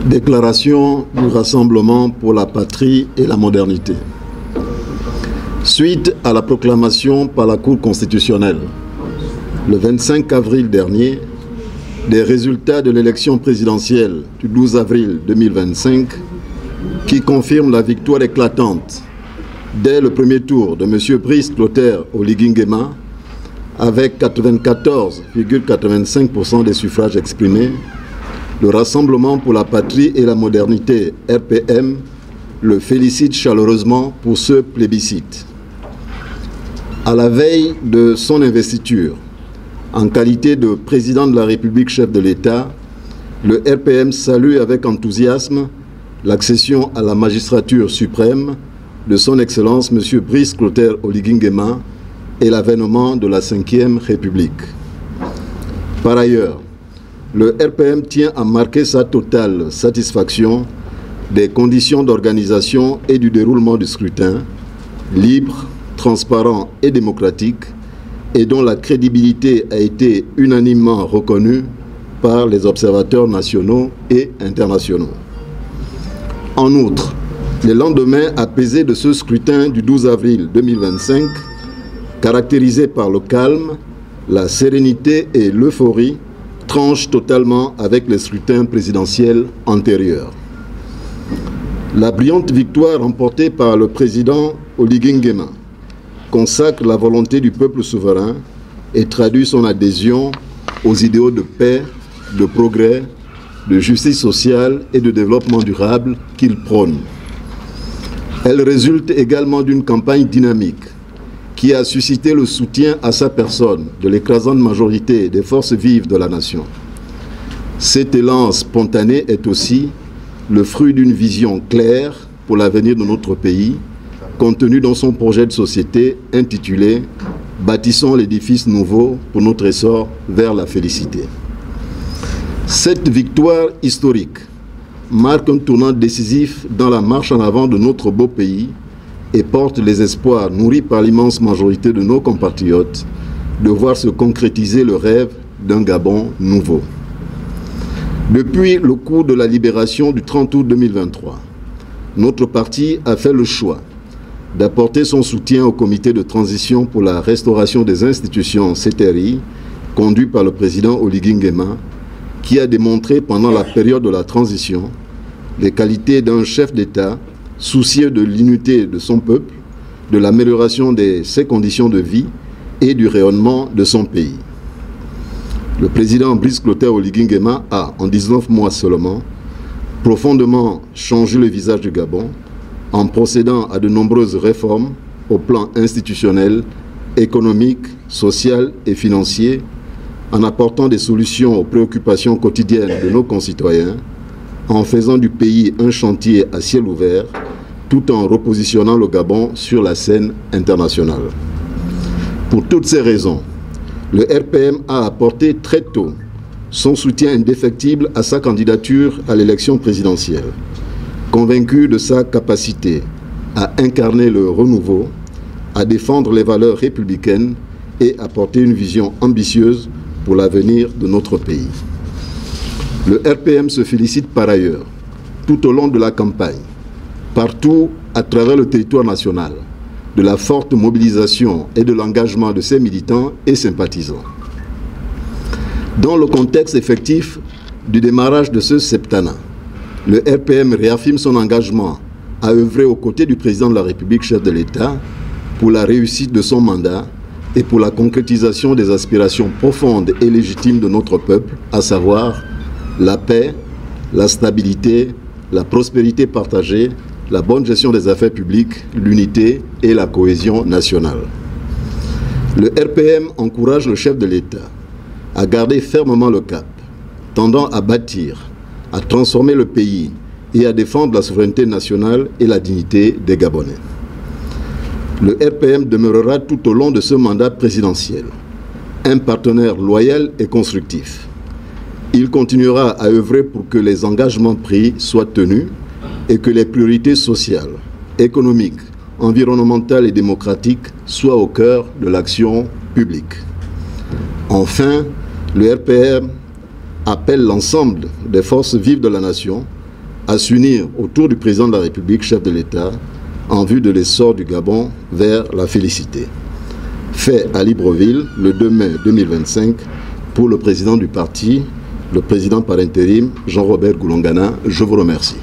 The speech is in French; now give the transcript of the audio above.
Déclaration du Rassemblement pour la patrie et la modernité. Suite à la proclamation par la Cour constitutionnelle, le 25 avril dernier, des résultats de l'élection présidentielle du 12 avril 2025 qui confirment la victoire éclatante dès le premier tour de M. Brice Clotaire Oligui Nguema avec 94,85% des suffrages exprimés, le Rassemblement pour la patrie et la modernité, RPM, le félicite chaleureusement pour ce plébiscite. À la veille de son investiture, en qualité de président de la République, chef de l'État, le RPM salue avec enthousiasme l'accession à la magistrature suprême de son Excellence M. Brice Clotaire Oligui Nguema et l'avènement de la Ve République. Par ailleurs, le RPM tient à marquer sa totale satisfaction des conditions d'organisation et du déroulement du scrutin, libre, transparent et démocratique, et dont la crédibilité a été unanimement reconnue par les observateurs nationaux et internationaux. En outre, le lendemain apaisé de ce scrutin du 12 avril 2025, caractérisé par le calme, la sérénité et l'euphorie, tranche totalement avec les scrutins présidentiels antérieurs. La brillante victoire remportée par le président Oligui Nguema consacre la volonté du peuple souverain et traduit son adhésion aux idéaux de paix, de progrès, de justice sociale et de développement durable qu'il prône. Elle résulte également d'une campagne dynamique qui a suscité le soutien à sa personne de l'écrasante majorité des forces vives de la nation. Cet élan spontané est aussi le fruit d'une vision claire pour l'avenir de notre pays, contenu dans son projet de société intitulé « Bâtissons l'édifice nouveau pour notre essor vers la félicité ». Cette victoire historique marque un tournant décisif dans la marche en avant de notre beau pays et porte les espoirs nourris par l'immense majorité de nos compatriotes de voir se concrétiser le rêve d'un Gabon nouveau. Depuis le coup de la libération du 30 août 2023, notre parti a fait le choix d'apporter son soutien au comité de transition pour la restauration des institutions CTRI, conduit par le président Oligui Nguema, qui a démontré pendant la période de la transition les qualités d'un chef d'État soucieux de l'unité de son peuple, de l'amélioration de ses conditions de vie et du rayonnement de son pays. Le président Brice Clotaire Oligui Nguema a, en 19 mois seulement, profondément changé le visage du Gabon en procédant à de nombreuses réformes au plan institutionnel, économique, social et financier, en apportant des solutions aux préoccupations quotidiennes de nos concitoyens, en faisant du pays un chantier à ciel ouvert, tout en repositionnant le Gabon sur la scène internationale. Pour toutes ces raisons, le RPM a apporté très tôt son soutien indéfectible à sa candidature à l'élection présidentielle, convaincu de sa capacité à incarner le renouveau, à défendre les valeurs républicaines et à porter une vision ambitieuse pour l'avenir de notre pays. Le RPM se félicite par ailleurs, tout au long de la campagne, partout à travers le territoire national, de la forte mobilisation et de l'engagement de ses militants et sympathisants. Dans le contexte effectif du démarrage de ce septennat, le RPM réaffirme son engagement à œuvrer aux côtés du président de la République, chef de l'État, pour la réussite de son mandat et pour la concrétisation des aspirations profondes et légitimes de notre peuple, à savoir la paix, la stabilité, la prospérité partagée, la bonne gestion des affaires publiques, l'unité et la cohésion nationale. Le RPM encourage le chef de l'État à garder fermement le cap, tendant à bâtir, à transformer le pays et à défendre la souveraineté nationale et la dignité des Gabonais. Le RPM demeurera tout au long de ce mandat présidentiel un partenaire loyal et constructif. Il continuera à œuvrer pour que les engagements pris soient tenus et que les priorités sociales, économiques, environnementales et démocratiques soient au cœur de l'action publique. Enfin, le RPM appelle l'ensemble des forces vives de la nation à s'unir autour du président de la République, chef de l'État, en vue de l'essor du Gabon vers la félicité. Fait à Libreville le 2 mai 2025 pour le président du parti, le président par intérim, Jean-Robert Goulongana. Je vous remercie.